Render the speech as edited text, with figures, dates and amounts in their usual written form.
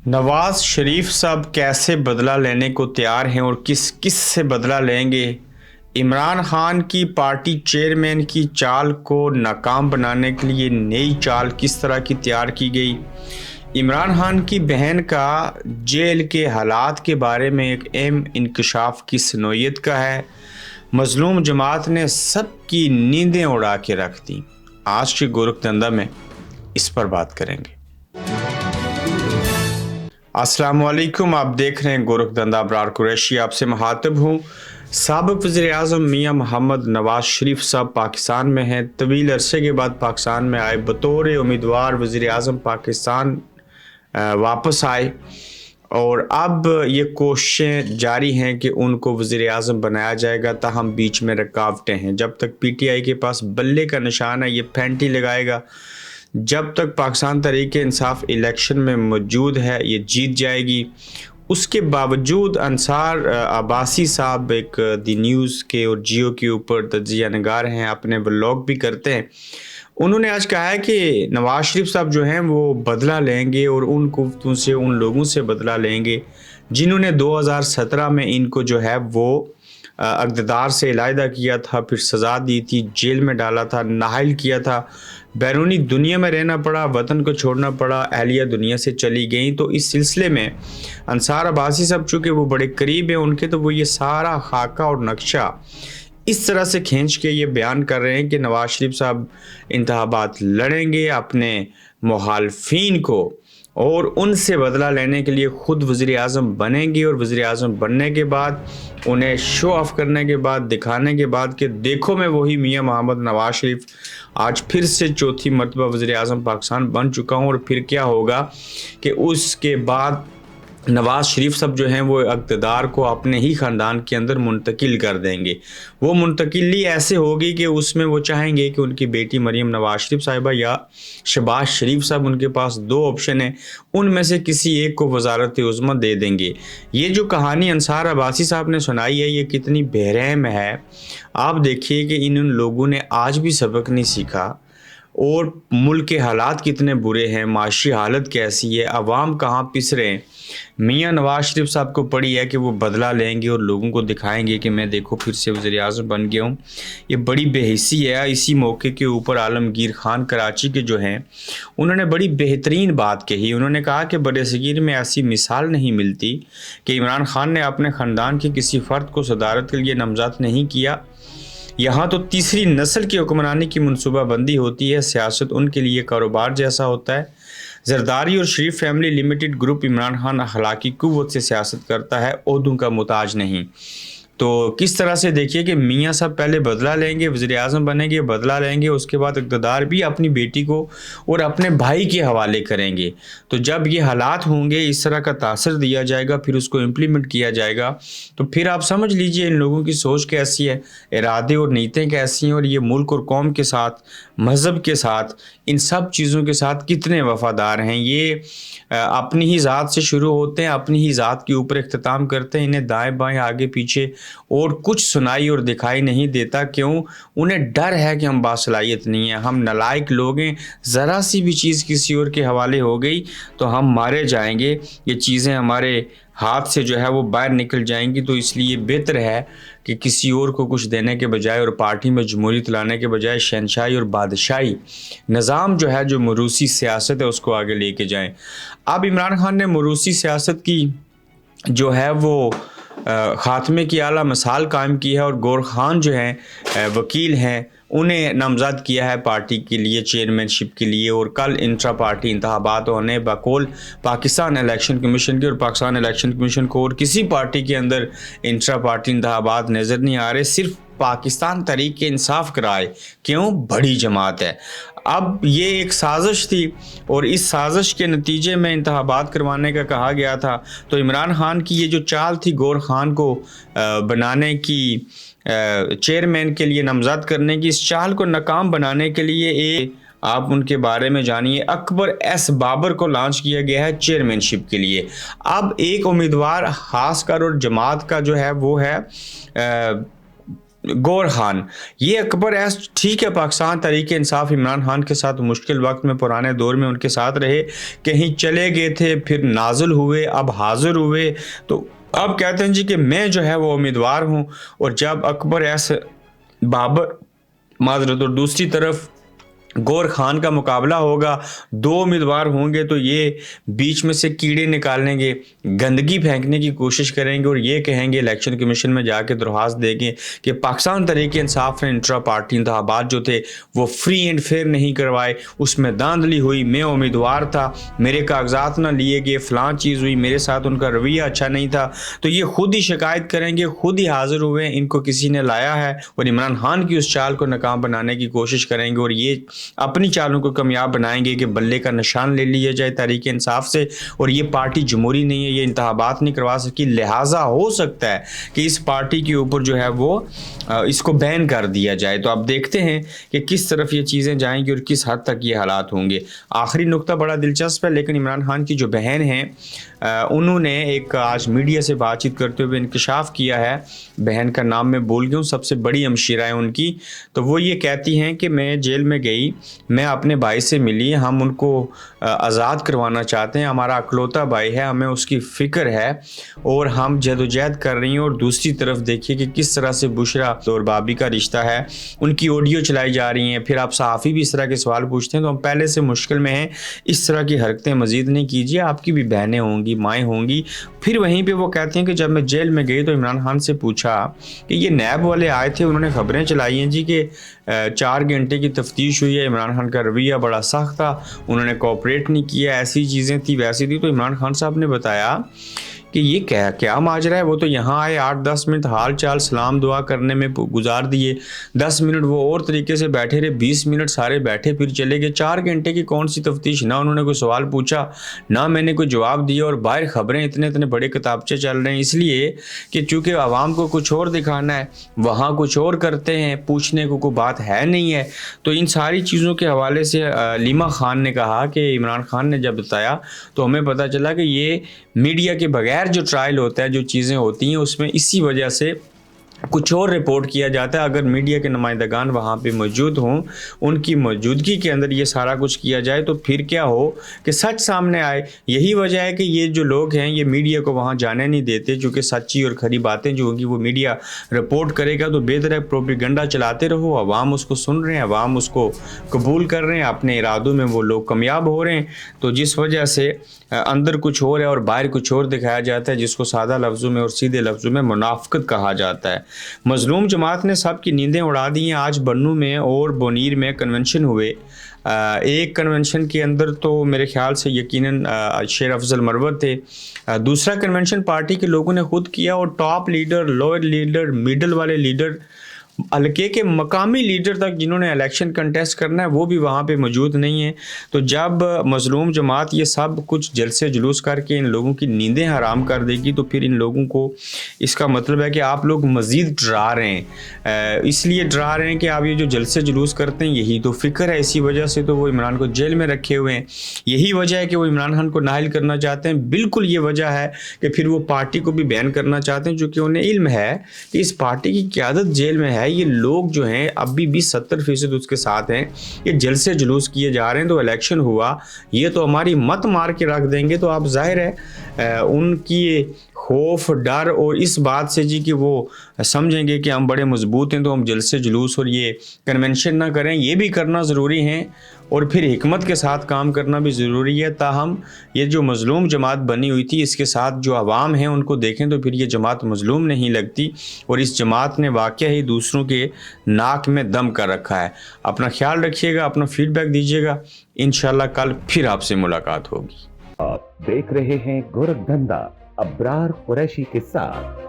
नवाज शरीफ साहब कैसे बदला लेने को तैयार हैं और किस किस से बदला लेंगे। इमरान खान की पार्टी चेयरमैन की चाल को नाकाम बनाने के लिए नई चाल किस तरह की तैयार की गई। इमरान खान की बहन का जेल के हालात के बारे में एक अहम इंकशाफ किस नौयत का है। मजलूम जमात ने सबकी नींदें उड़ा के रख दी। आज के गोरखधंधा में इस पर बात करेंगे। अस्सलाम वालेकुम, आप देख रहे हैं गोरखधंधा। अबरार कुरैशी आपसे मुखातिब हूँ। साबिक़ वज़ीर-ए-आज़म मियां मोहम्मद नवाज शरीफ साहब पाकिस्तान में हैं। तवील अरसे के बाद पाकिस्तान में आए, बतौर उम्मीदवार वज़ीर-ए-आज़म पाकिस्तान वापस आए और अब ये कोशिशें जारी हैं कि उनको वज़ीर-ए-आज़म बनाया जाएगा। ताहम बीच में रुकावटें हैं। जब तक PTI के पास बल्ले का निशान है, ये फैंटी लगाएगा। जब तक पाकिस्तान तहरीक इंसाफ इलेक्शन में मौजूद है, ये जीत जाएगी। उसके बावजूद अंसार अब्बासी साहब एक दी न्यूज़ के और जियो के ऊपर तज्ज़िया नगार हैं, अपने व्लॉग भी करते हैं। उन्होंने आज कहा है कि नवाज शरीफ साहब जो हैं वो बदला लेंगे और उन कुफ्तों से, उन लोगों से बदला लेंगे जिन्होंने 2017 में इनको जो है वो इक़्तिदार से इलाहिदा किया था, फिर सज़ा दी थी, जेल में डाला था, नाहल किया था, बैरूनी दुनिया में रहना पड़ा, वतन को छोड़ना पड़ा, अहलिया दुनिया से चली गई। तो इस सिलसिले में अंसार अब्बासी साहब चूँकि वो बड़े करीब हैं उनके, तो वो ये सारा खाका और नक्शा इस तरह से खींच के ये बयान कर रहे हैं कि नवाज शरीफ साहब इंतखाबात लड़ेंगे अपने मुखालफीन को और उनसे बदला लेने के लिए ख़ुद वज़ीर-ए-आज़म बनेंगे और वज़ीर-ए-आज़म बनने के बाद उन्हें शो ऑफ़ करने के बाद, दिखाने के बाद कि देखो मैं वही मियां मोहम्मद नवाज शरीफ आज फिर से चौथी मरतबा वज़ीर-ए-आज़म पाकिस्तान बन चुका हूँ। और फिर क्या होगा कि उसके बाद नवाज शरीफ साहब जो हैं वो इक़्तिदार को अपने ही ख़ानदान के अंदर मुंतकिल कर देंगे। वो मुंतकिली ऐसे होगी कि उसमें वो चाहेंगे कि उनकी बेटी मरीम नवाज शरीफ साहिबा या शहबाज शरीफ साहब, उनके पास दो ऑप्शन है, उनमें से किसी एक को वज़ारत उज़्मा दे देंगे। ये जो कहानी अंसार अब्बासी साहब ने सुनाई है, ये कितनी बेरहम है। आप देखिए कि इन लोगों ने आज भी सबक नहीं सीखा और मुल्क के हालात कितने बुरे हैं, माशी हालत कैसी है, अवाम कहाँ पिस रहे हैं। मियां नवाज शरीफ साहब को पड़ी है कि वो बदला लेंगे और लोगों को दिखाएंगे कि मैं देखो फिर से वज़ीर-ए-आज़म बन गया हूँ। ये बड़ी बेहिसी है। इसी मौके के ऊपर आलमगीर खान कराची के जो हैं उन्होंने बड़ी बेहतरीन बात कही। उन्होंने कहा कि बरसगीर में ऐसी मिसाल नहीं मिलती कि इमरान खान ने अपने ख़ानदान के किसी फ़र्द को सदारत के लिए नामज़द नहीं किया। यहाँ तो तीसरी नस्ल की हुक्मरानी की मनसूबाबंदी होती है। सियासत उनके लिए कारोबार जैसा होता है। जरदारी और Sharif family limited group Imran Khan अखलाकी कुव्वत से सियासत करता है, ओहदों का मुताज नहीं। तो किस तरह से देखिए कि मियां साहब पहले बदला लेंगे, वज़ीर-ए-आज़म बनेंगे, बदला लेंगे, उसके बाद इक़्तिदार भी अपनी बेटी को और अपने भाई के हवाले करेंगे। तो जब ये हालात होंगे, इस तरह का तासर दिया जाएगा, फिर उसको इम्प्लीमेंट किया जाएगा, तो फिर आप समझ लीजिए इन लोगों की सोच कैसी है, इरादे और नीयतें कैसी हैं और ये मुल्क और कौम के साथ, मज़हब के साथ, इन सब चीज़ों के साथ कितने वफ़ादार हैं। ये अपनी ही ज़ात से शुरू होते हैं, अपनी ही ज़ात के ऊपर इख्तिताम करते हैं। इन्हें दाएं बाएं आगे पीछे और कुछ सुनाई और दिखाई नहीं देता। क्यों? उन्हें डर है कि हम बासलाहियत नहीं हैं, हम नालायक लोग हैं, ज़रा सी भी चीज़ किसी और के हवाले हो गई तो हम मारे जाएंगे, ये चीज़ें हमारे हाथ से जो है वो बाहर निकल जाएंगी। तो इसलिए बेहतर है कि किसी और को कुछ देने के बजाय और पार्टी में जमहूरियत लाने के बजाय शहनशाही और बादशाही निज़ाम जो है, जो मरूसी सियासत है, उसको आगे लेके जाएं। अब इमरान खान ने मरूसी सियासत की जो है वो ख़ात्मे की आला मिसाल कायम की है और गौर खान जो हैं वकील हैं, उन्हें नामज़द किया है पार्टी के लिए, चेयरमैनशिप के लिए। और कल इंट्रा पार्टी इंतखाबात होने बकौल पाकिस्तान इलेक्शन कमीशन के, और पाकिस्तान इलेक्शन कमीशन को और किसी पार्टी के अंदर इंट्रा पार्टी इंतखाबात नज़र नहीं आ रहे, सिर्फ पाकिस्तान तहरीक इंसाफ कराए। क्यों? बड़ी जमात है। अब ये एक साजिश थी और इस साजिश के नतीजे में इंतखाबात करवाने का कहा गया था। तो इमरान खान की ये जो चाल थी गौर खान को बनाने की, चेयरमैन के लिए नामज़द करने की, इस चाल को नाकाम बनाने के लिए आप उनके बारे में जानिए, अकबर एस बाबर को लॉन्च किया गया है चेयरमैनशिप के लिए। अब एक उम्मीदवार खासकर और जमात का जो है वो है गौर खान, ये अकबर ऐस ठीक है, पाकिस्तान तहरीक इंसाफ इमरान खान के साथ मुश्किल वक्त में पुराने दौर में उनके साथ रहे, कहीं चले गए थे, फिर नाजिल हुए, अब हाजिर हुए, तो अब कहते हैं जी कि मैं जो है वो उम्मीदवार हूँ। और जब अकबर ऐसे बाबर माजरत और दूसरी तरफ गौर खान का मुकाबला होगा, दो उम्मीदवार होंगे, तो ये बीच में से कीड़े निकालने गंदगी फेंकने की कोशिश करेंगे और ये कहेंगे, इलेक्शन कमीशन में जाके दरख्वास्त देंगे कि पाकिस्तान तहरीक इंसाफ ने इंट्रा पार्टी इंतखाबात जो थे वो फ्री एंड फेयर नहीं करवाए, उसमें धांधली हुई, मैं उम्मीदवार था, मेरे कागजात ना लिए गए, फ़लाँ चीज़ हुई, मेरे साथ उनका रवैया अच्छा नहीं था। तो ये खुद ही शिकायत करेंगे, खुद ही हाजिर हुए, इनको किसी ने लाया है, और इमरान खान की उस चाल को नाकाम बनाने की कोशिश करेंगे और ये अपनी चालों को कामयाब बनाएंगे कि बल्ले का निशान ले लिया जाए तहरीक इंसाफ से। और ये पार्टी जमहूरी नहीं है, ये इंतखाबात नहीं करवा सकी, लिहाजा हो सकता है कि इस पार्टी के ऊपर जो है वो इसको बैन कर दिया जाए। तो अब देखते हैं कि किस तरफ ये चीज़ें जाएंगी और किस हद तक ये हालात होंगे। आखिरी नुक्ता बड़ा दिलचस्प है, लेकिन इमरान खान की जो बहन है उन्होंने एक आज मीडिया से बातचीत करते हुए इंकशाफ किया है, बहन का नाम मैं भूल गया हूँ, सबसे बड़ी हमशीरा है उनकी, तो वो ये कहती हैं कि मैं जेल में गई, मैं अपने भाई से मिली, हम उनको आज़ाद करवाना चाहते हैं, हमारा अकलौता भाई है, हमें उसकी फ़िक्र है और हम जदोजहद कर रही हैं। और दूसरी तरफ देखिए कि किस तरह से बुशरा और बाबी का रिश्ता है, उनकी ऑडियो चलाई जा रही हैं, फिर आप सहाफ़ी भी इस तरह के सवाल पूछते हैं तो हम पहले से मुश्किल में हैं, इस तरह की हरकतें मज़ीद नहीं कीजिए, आपकी भी बहनें होंगी, माएँ होंगी। फिर वहीं पे वो कहते हैं कि जब मैं जेल में गई तो इमरान खान से पूछा कि ये नैब वाले आए थे, उन्होंने खबरें चलाई हैं जी कि 4 घंटे की तफ्तीश हुई है, इमरान खान का रवैया बड़ा सख्त था, उन्होंने कोऑपरेट नहीं किया, ऐसी चीज़ें थी वैसी थी। तो इमरान खान साहब ने बताया कि ये क्या माजरा है, वो तो यहाँ आए 8-10 मिनट हाल चाल सलाम दुआ करने में गुजार दिए, 10 मिनट वो और तरीके से बैठे रहे, 20 मिनट सारे बैठे फिर चले गए। 4 घंटे की कौन सी तफ्तीश, ना उन्होंने कोई सवाल पूछा, ना मैंने कोई जवाब दिया, और बाहर खबरें इतने इतने बड़े किताबचे चल रहे हैं, इसलिए कि चूँकि आवाम को कुछ और दिखाना है, वहाँ कुछ और करते हैं, पूछने को कोई बात है नहीं है। तो इन सारी चीज़ों के हवाले से लीमा खान ने कहा कि इमरान खान ने जब बताया तो हमें पता चला कि ये मीडिया के बगैर जो ट्रायल होता है, जो चीज़ें होती हैं, उसमें इसी वजह से कुछ और रिपोर्ट किया जाता है। अगर मीडिया के नुमाइंदगान वहाँ पे मौजूद हों, उनकी मौजूदगी के अंदर ये सारा कुछ किया जाए, तो फिर क्या हो कि सच सामने आए। यही वजह है कि ये जो लोग हैं ये मीडिया को वहाँ जाने नहीं देते, चूँकि सच्ची और खरी बातें जो होंगी वो मीडिया रिपोर्ट करेगा, तो बेहतर है प्रोपेगेंडा चलाते रहो, अवाम उसको सुन रहे हैं, अवाम उसको कबूल कर रहे हैं, अपने इरादों में वो लोग कामयाब हो रहे हैं। तो जिस वजह से अंदर कुछ और है और बाहर कुछ और दिखाया जाता है, जिसको सादा लफ्ज़ों में और सीधे लफ्ज़ों में मुनाफिकत कहा जाता है। मजलूम जमात ने सबकी नींदें उड़ा दी हैं। आज बन्नू में और बोनीर में कन्वेंशन हुए। एक कन्वेंशन के अंदर तो मेरे ख्याल से यकीनन शेर अफजल मरवत थे, दूसरा कन्वेंशन पार्टी के लोगों ने खुद किया, और top leader, lower leader, middle वाले लीडर, हल्के के मकामी लीडर तक जिन्होंने इलेक्शन कंटेस्ट करना है वो भी वहाँ पे मौजूद नहीं है। तो जब मजलूम जमात ये सब कुछ जलसे जुलूस करके इन लोगों की नींदें हराम कर देगी, तो फिर इन लोगों को इसका मतलब है कि आप लोग मज़ीद डरा रहे हैं, इसलिए डरा रहे हैं कि आप ये जो जलसे जुलूस करते हैं यही तो फ़िक्र है, इसी वजह से तो वो इमरान को जेल में रखे हुए हैं, यही वजह है कि वो इमरान खान को नाहिल करना चाहते हैं। बिल्कुल ये वजह है कि फिर वो पार्टी को भी बैन करना चाहते हैं, चूँकि उन्हें इल्म है कि इस पार्टी की क़यादत जेल में है, ये लोग जो हैं अभी भी 70% उसके साथ हैं, ये जलसे जुलूस किए जा रहे हैं। तो इलेक्शन हुआ, ये तो हमारी मत मार के रख देंगे, तो आप जाहिर है उनकी खौफ, डर और इस बात से जी कि वो समझेंगे कि हम बड़े मजबूत हैं, तो हम जलसे जुलूस और ये कन्वेंशन ना करें। ये भी करना ज़रूरी है और फिर हिकमत के साथ काम करना भी ज़रूरी है, ताहम ये जो मज़लूम जमात बनी हुई थी इसके साथ जो आवाम है उनको देखें तो फिर ये जमात मज़लूम नहीं लगती, और इस जमात ने वाकई ही दूसरों के नाक में दम कर रखा है। अपना ख्याल रखिएगा, अपना फीडबैक दीजिएगा, इंशाल्लाह कल फिर आपसे मुलाकात होगी। आप देख रहे हैं गोरखधंधा अब्रार कुरैशी के साथ।